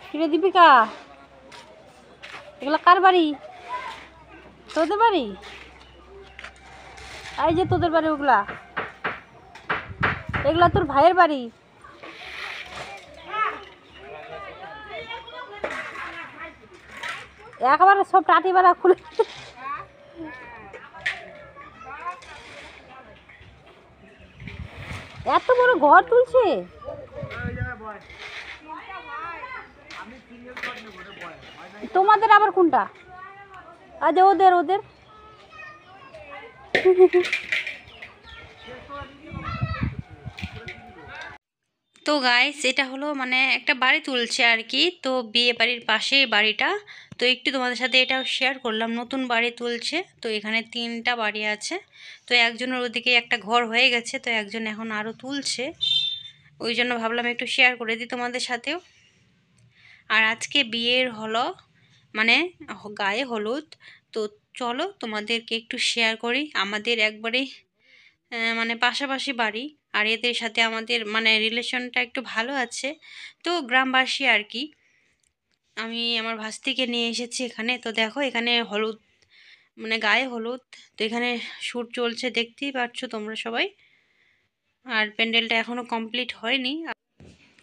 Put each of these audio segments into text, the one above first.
কিরে দীপিকা, এগুলো কার বাড়ি? তোদের বাড়ি? এই যে তোদের বাড়ি, ওগুলা এগুলা তোর ভাইয়ের বাড়ি। একেবারে সব টাটি বেড়া খুলে এত বড় ঘর তুলছে। তোমাদের আবার কোনটা? আজ ওদের ওদের তো গাইস, এটা হলো মানে একটা বাড়ি তুলছে আর কি। তো বিয়ে বাড়ির পাশেই বাড়িটা। তো একটু তোমাদের সাথে এটাও শেয়ার করলাম, নতুন বাড়ি তুলছে। তো এখানে 3টা বাড়ি আছে। তো একজনের ওদিকে একটা ঘর হয়ে গেছে, তো একজন এখন আরও তুলছে। ওই জন্য ভাবলাম একটু শেয়ার করে দিই তোমাদের সাথেও। আর আজকে বিয়ের হলো মানে গায়ে হলুদ। তো চলো তোমাদেরকে একটু শেয়ার করি। আমাদের একবারেই মানে পাশাপাশি বাড়ি। আর এদের সাথে আমাদের মানে রিলেশনটা একটু ভালো আছে। তো গ্রামবাসী আর কি। আমি আমার ভাস্তিকে নিয়ে এসেছি এখানে। তো দেখো এখানে হলুদ মানে গায়ে হলুদ। তো এখানে শ্যুট চলছে, দেখতেই পাচ্ছ তোমরা সবাই। আর প্যান্ডেলটা এখনো কমপ্লিট হয়নি।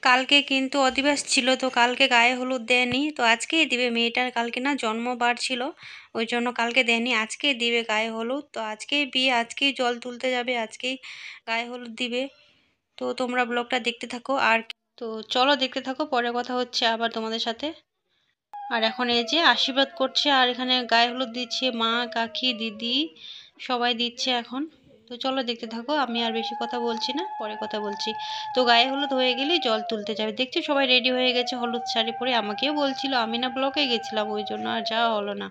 কালকে কিন্তু অধিবাস ছিল, তো কালকে গায়ে হলুদ দেয়নি। তো আজকেই দিবে। মেয়েটার কালকে না জন্মবার ছিল, ওই জন্য কালকে দেয়নি, আজকেই দিবে গায়ে হলুদ। তো আজকেই বিয়ে, আজকেই জল তুলতে যাবে, আজকেই গায়ে হলুদ দিবে। তো তোমরা ব্লগটা দেখতে থাকো। আর তো চলো দেখতে থাকো, পরে কথা হচ্ছে আবার তোমাদের সাথে। আর এখন এই যে আশীর্বাদ করছে, আর এখানে গায়ে হলুদ দিচ্ছে মা, কাকি, দিদি সবাই দিচ্ছে এখন। তো চলো দেখতে থাকো, আমি আর বেশি কথা বলছি না, পরে কথা বলছি। তো গায়ে হলুদ হয়ে গেলেই জল তুলতে যাবে। দেখছি সবাই রেডি হয়ে গেছে হলুদ শাড়ি পরে। আমাকেও বলছিল, আমি না ব্লকে গেছিলাম, ওই জন্য আর যাওয়া হলো না।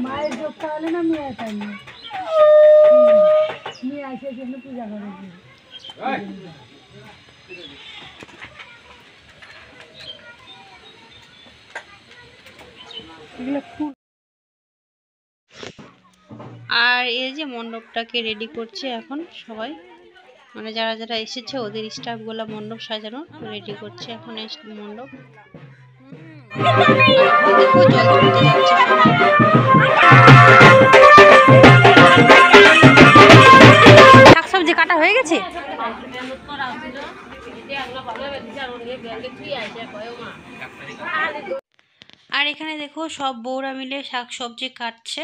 মায়ের যোগটা হলে না মেয়ে তাই মেয়ে আসে জন্য পূজা করে। আর এই যে মণ্ডপটাকে রেডি করছে এখন সবাই, মানে যারা যারা এসেছে ওদের স্টাফগুলো মণ্ডপ সাজানো রেডি করছে এখন এই মণ্ডপ। দেখো জল তুলতে যাচ্ছে সবাই। শাকসবজি কাটা হয়ে গেছে। আর এখানে দেখো সব বউরা মিলে শাকসবজি কাটছে,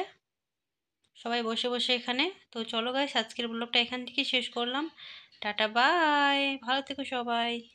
সবাই বসে বসে এখানে। তো চলো গাইস, আজকের ব্লগটা এখান থেকে শেষ করলাম। টাটা বাই, ভালো থেকো সবাই।